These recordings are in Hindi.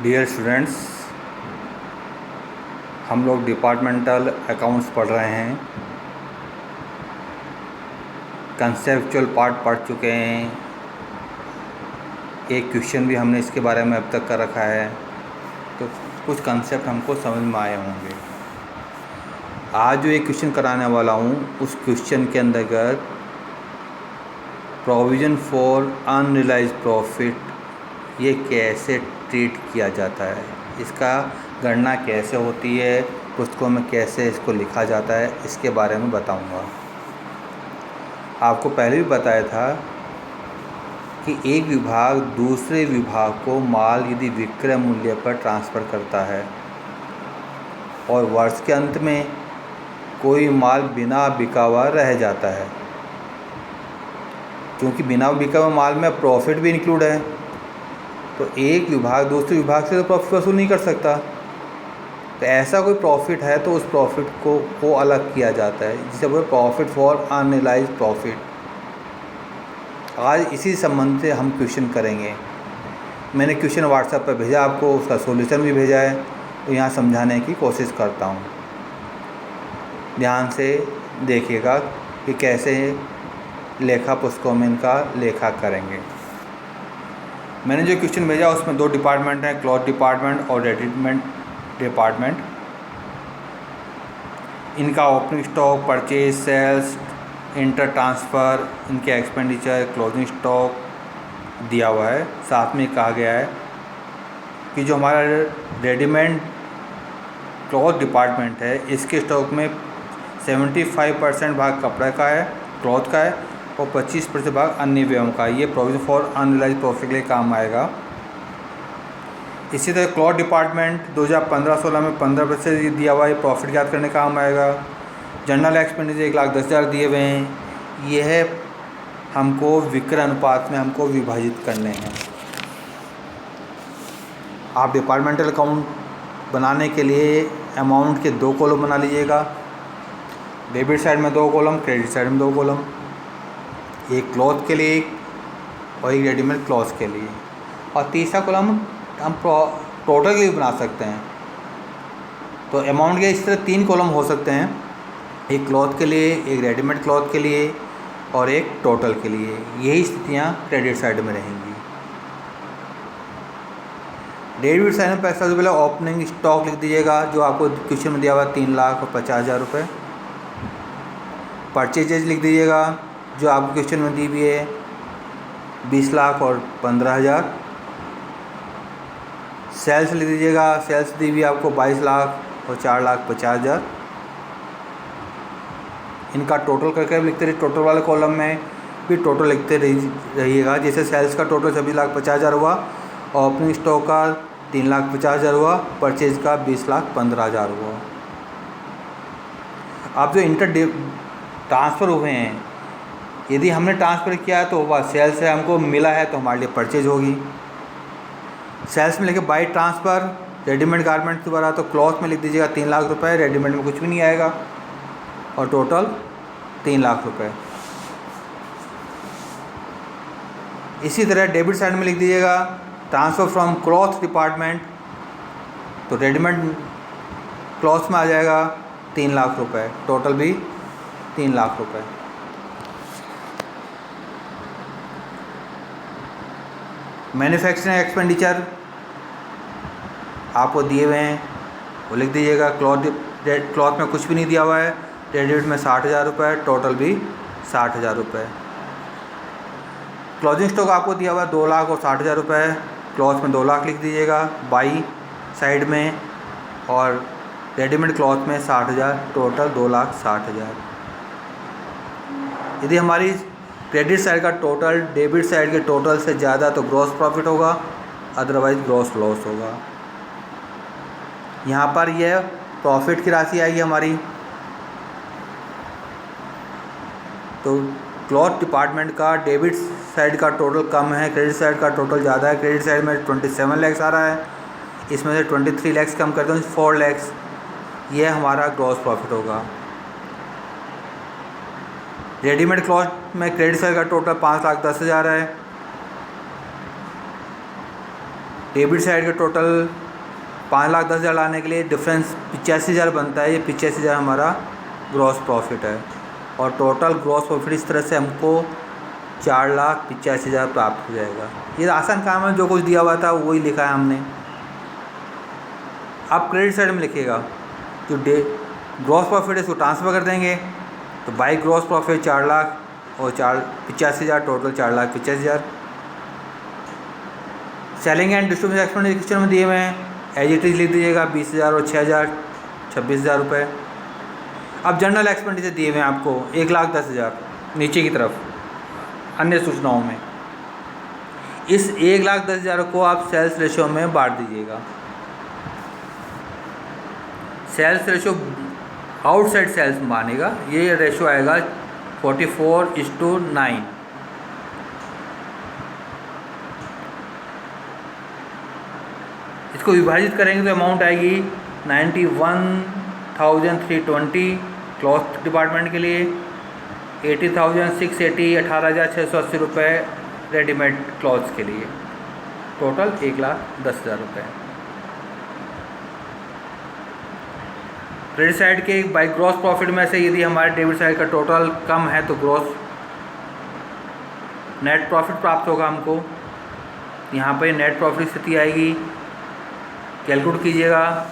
डियर स्टूडेंट्स, हम लोग डिपार्टमेंटल अकाउंट्स पढ़ रहे हैं। कंसेप्चुअल पार्ट पढ़ चुके हैं। एक क्वेश्चन भी हमने इसके बारे में अब तक कर रखा है, तो कुछ कंसेप्ट हमको समझ में आए होंगे। आज जो एक क्वेश्चन कराने वाला हूँ, उस क्वेश्चन के अंतर्गत प्रोविज़न फॉर अनरियलाइज्ड प्रॉफिट ये कैसे ट्रीट किया जाता है, इसका गणना कैसे होती है, पुस्तकों में कैसे इसको लिखा जाता है, इसके बारे में बताऊंगा। आपको पहले भी बताया था कि एक विभाग दूसरे विभाग को माल यदि विक्रय मूल्य पर ट्रांसफ़र करता है और वर्ष के अंत में कोई माल बिना बिका हुआ रह जाता है, क्योंकि बिना बिका हुआ माल में प्रॉफिट भी इंक्लूड है, तो एक विभाग दूसरे विभाग से तो प्रॉफिट वसूल नहीं कर सकता। तो ऐसा कोई प्रॉफिट है तो उस प्रॉफिट को अलग किया जाता है, जिसे बोलते प्रॉफिट फॉर अनरियलाइज्ड प्रॉफिट। आज इसी संबंध से हम क्वेश्चन करेंगे। मैंने क्वेश्चन व्हाट्सएप पर भेजा आपको, उसका सॉल्यूशन भी भेजा है, तो यहाँ समझाने की कोशिश करता हूँ। ध्यान से देखिएगा कि कैसे लेखा पुस्तकों में इनका लेखा करेंगे। मैंने जो क्वेश्चन भेजा उसमें दो डिपार्टमेंट हैं, क्लॉथ डिपार्टमेंट और रेडीमेड डिपार्टमेंट। इनका opening stock, purchase, sales, inter transfer, इनके एक्सपेंडिचर, क्लोजिंग स्टॉक दिया हुआ है। साथ में कहा गया है कि जो हमारा रेडीमेड क्लॉथ डिपार्टमेंट है, इसके स्टॉक में 75% भाग कपड़े का है, क्लॉथ का है, और 25% भाग अन्य व्ययों का। ये प्रोविजन फॉर अनरियलाइज्ड प्रॉफिट के लिए काम आएगा। इसी तरह क्लॉथ डिपार्टमेंट 2015-16 में 15% दिया हुआ है, प्रॉफिट ज्ञात करने का काम आएगा। जनरल एक्सपेंडिचर 1,10,000 दिए हुए हैं, यह हमको विक्रय अनुपात में हमको विभाजित करने हैं। आप डिपार्टमेंटल अकाउंट बनाने के लिए अमाउंट के 2 कॉलम बना लीजिएगा। डेबिट साइड में 2 कॉलम, क्रेडिट साइड में 2 कॉलम, एक क्लॉथ के लिए और एक रेडीमेड क्लॉथ के लिए, और तीसरा कॉलम हम टोटल के लिए बना सकते हैं। तो अमाउंट के इस तरह 3 कॉलम हो सकते हैं, एक क्लॉथ के लिए, एक रेडीमेड क्लॉथ के लिए और एक टोटल के लिए। यही स्थितियाँ क्रेडिट साइड में रहेंगी। डेबिट साइड में पैसा जो पहले ओपनिंग स्टॉक लिख दीजिएगा, जो आपको क्वेश्चन में दिया हुआ 3,50,000 रुपये। परचेजेज लिख दीजिएगा, जो आपको क्वेश्चन में दी हुई है 20 लाख और 15,000। सेल्स लिख दीजिएगा, सेल्स दी हुई आपको 22 लाख और 4,50,000। इनका टोटल करके लिखते रहिए। टोटल वाले कॉलम में भी टोटल लिखते रहिएगा। जैसे सेल्स का टोटल 26,50,000 हुआ, और ओपनिंग स्टॉक का 3,50,000 हुआ, परचेज का 20,15,000 हुआ। अब जो इंटर ट्रांसफ़र हुए हैं, यदि हमने ट्रांसफ़र किया है तो वह सेल्स से हमको मिला है तो हमारे लिए परचेज होगी। सेल्स में लेके बाई ट्रांसफ़र रेडीमेड गारमेंट दोबारा, तो क्लॉथ में लिख दीजिएगा 3 लाख रुपये, रेडीमेड में कुछ भी नहीं आएगा, और टोटल 3 लाख रुपये। इसी तरह डेबिट साइड में लिख दीजिएगा ट्रांसफ़र फ्रॉम क्लॉथ डिपार्टमेंट, तो रेडीमेड क्लॉथ में आ जाएगा 3 लाख रुपये, टोटल भी 3 लाख रुपये। मैन्युफैक्चरिंग एक्सपेंडिचर आपको दिए हुए हैं, वो लिख दीजिएगा। क्लॉथ में कुछ भी नहीं दिया हुआ है, रेडीमेड में 60,000 रुपये, टोटल भी 60,000 रुपये। क्लोजिंग स्टॉक आपको दिया हुआ है 2 लाख और 60,000 रुपये, क्लॉथ में 2 लाख लिख दीजिएगा बाई साइड में, और रेडीमेड क्लॉथ में 60,000, टोटल 2,60,000। यदि हमारी क्रेडिट साइड का टोटल डेबिट साइड के टोटल से ज़्यादा तो ग्रॉस प्रॉफिट होगा, अदरवाइज ग्रॉस लॉस होगा। यहाँ पर यह प्रॉफिट की राशि आएगी हमारी। तो क्लॉथ डिपार्टमेंट का डेबिट साइड का टोटल कम है, क्रेडिट साइड का टोटल ज़्यादा है। क्रेडिट साइड में 27 लाख आ रहा है, इसमें से 23 लाख कम करते हैं, 4 लाख, यह हमारा ग्रॉस प्रॉफिट होगा। रेडीमेड क्लॉथ में क्रेडिट साइड का टोटल 5,10,000 है, डेबिट साइड के टोटल 5,10,000 लाने के लिए डिफरेंस 85,000 बनता है। ये 85,000 हमारा ग्रॉस प्रॉफिट है और टोटल ग्रॉस प्रॉफिट इस तरह से हमको 4,85,000 प्राप्त हो जाएगा। ये आसान काम है, जो कुछ दिया हुआ था वही लिखा है हमने। अब क्रेडिट साइड में लिखिएगा जो ग्रॉस प्रॉफिट है इसको ट्रांसफ़र कर देंगे, तो बाई ग्रॉस प्रॉफिट 4 लाख और 85,000 total 4,85,000। Selling and distribution expenditure में दिए हुए हैं, एज इट इज़ लिख दीजिएगा 20,000 और 6,000 26,000 रुपये। अब जनरल एक्सपेंडिचर दिए हुए हैं आपको 1,10,000 नीचे की तरफ अन्य सूचनाओं में। इस 1,10,000 को आप सेल्स रेशियो में बांट दीजिएगा। सेल्स रेशियो आउटसाइड सेल्स मानेगा, ये रेशियो आएगा 44:9। इसको विभाजित करेंगे तो अमाउंट आएगी 91,320 क्लॉथ डिपार्टमेंट के लिए, 80,680 18,680 रुपये रेडीमेड क्लॉथ्स के लिए, टोटल 1,10,000 रुपये। क्रेडिट साइड के बाई ग्रॉस प्रॉफिट में से यदि हमारे डेबिट साइड का टोटल कम है तो ग्रॉस नेट प्रॉफिट प्राप्त होगा हमको। यहाँ पे नेट प्रॉफिट स्थिति आएगी, कैलकुलेट कीजिएगा।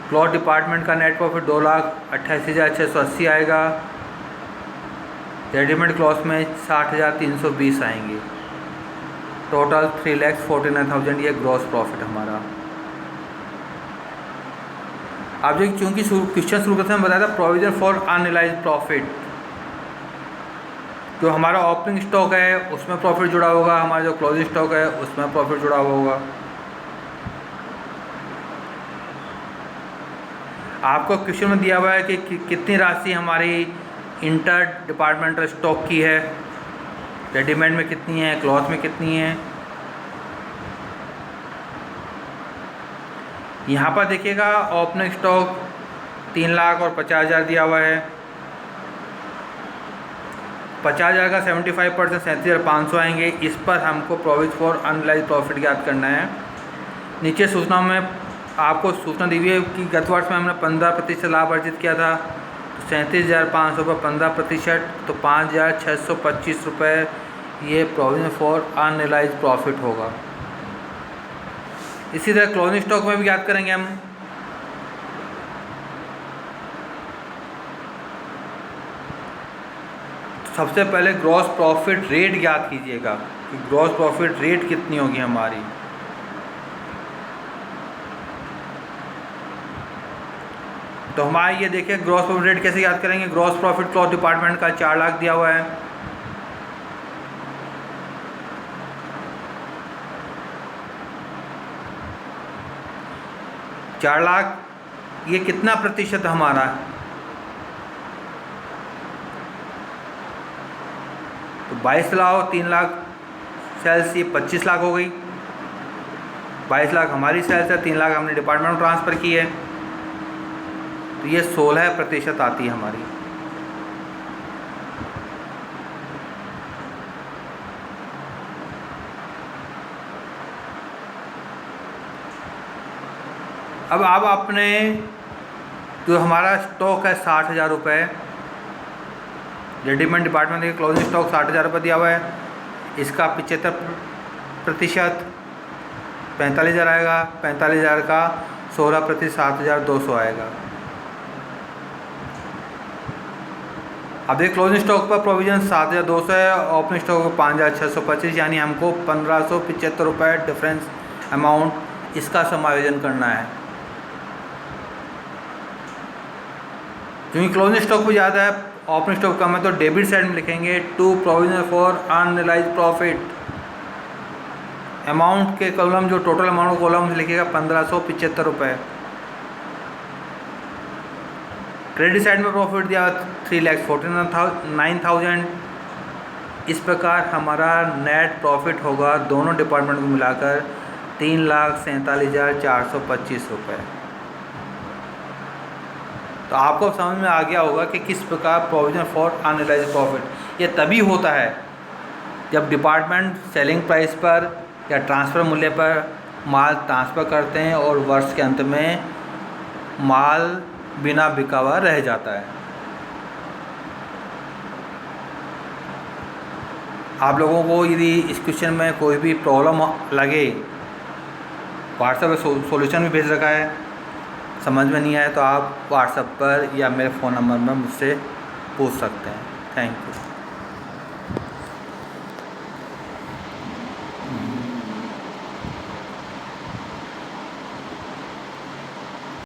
क्लॉथ डिपार्टमेंट का नेट प्रॉफिट 2,88,680 आएगा, रेडीमेड क्लॉथ में 60,320 आएंगे, टोटल 3,49,000 ये ग्रॉस प्रॉफिट हमारा। आप जो चूँकि क्वेश्चन शुरू करते हैं बताया था प्रोविजन फॉर अनरियलाइज्ड प्रॉफिट, जो हमारा ओपनिंग स्टॉक है उसमें प्रॉफिट जुड़ा होगा, हमारा जो क्लोजिंग स्टॉक है उसमें प्रॉफिट जुड़ा होगा। आपको क्वेश्चन में दिया हुआ है कि कितनी राशि हमारी इंटर डिपार्टमेंटल स्टॉक की है, रेडीमेड में कितनी है, क्लॉथ में कितनी है। यहाँ पर देखिएगा ओपनिंग स्टॉक 3,50,000 दिया हुआ है। 50,000 का 75% 37,500 आएंगे। इस पर हमको प्रोविजन फॉर अनरियलाइज्ड प्रॉफिट ज्ञात करना है। नीचे सूचना में आपको सूचना दी हुई है कि गत वर्ष में हमने 15% लाभ अर्जित किया था, तो 37,500 पर 15%, तो 5,625 रुपये ये प्रोविजन फॉर अनरियलाइज्ड प्रॉफिट होगा। इसी तरह क्लोजिंग स्टॉक में भी ज्ञात करेंगे हम। सबसे पहले ग्रॉस प्रॉफिट रेट ज्ञात कीजिएगा कि ग्रॉस प्रॉफिट रेट कितनी होगी हमारी। तो हमारे ये देखिए ग्रॉस प्रॉफिट रेट कैसे याद करेंगे। ग्रॉस प्रॉफिट क्लॉथ डिपार्टमेंट का 4 लाख दिया हुआ है, $4 लाख, ये कितना प्रतिशत हमारा है, तो 22 लाख, 3 लाख सेल्स, ये 25 लाख हो गई। 22 लाख हमारी सेल्स है, 3 लाख हमने डिपार्टमेंट को ट्रांसफ़र की है, तो ये 16% आती है हमारी। अब आप अपने जो हमारा स्टॉक है 60,000 रुपये, रेडीमेड डिपार्टमेंट के क्लोजिंग स्टॉक 60,000 रुपये दिया हुआ है, इसका 75% 45,000 आएगा। 45,000 का 16% 7,200 आएगा। अब ये क्लोजिंग स्टॉक पर प्रोविजन 7,200 है, ओपनिंग स्टॉक पर 5,625, यानी हमको 1,575 रुपये डिफरेंस अमाउंट इसका समायोजन करना है। क्योंकि क्लोजिंग स्टॉक पर ज़्यादा है, ओपनिंग स्टॉक कम है, तो डेबिट साइड में लिखेंगे to provision for unrealised profit. Amount के कॉलम जो टोटल अमाउंट कॉलम में लिखेगा 1,575 रुपये। क्रेडिट साइड में प्रॉफिट दिया 3,49,000। इस प्रकार हमारा नेट प्रॉफिट होगा दोनों डिपार्टमेंट को मिलाकर 3,47,425 रुपये। तो आपको समझ में आ गया होगा कि किस प्रकार प्रोविजन फॉर अनरियलाइज्ड प्रॉफिट ये तभी होता है जब डिपार्टमेंट सेलिंग प्राइस पर या ट्रांसफ़र मूल्य पर माल ट्रांसफ़र करते हैं और वर्ष के अंत में माल बिना बिका हुआ रह जाता है। आप लोगों को यदि इस क्वेश्चन में कोई भी प्रॉब्लम लगे, व्हाट्सएप पे सॉल्यूशन भी भेज रखा है, समझ में नहीं आए तो आप व्हाट्सएप पर या मेरे फ़ोन नंबर में मुझसे पूछ सकते हैं। Thank you.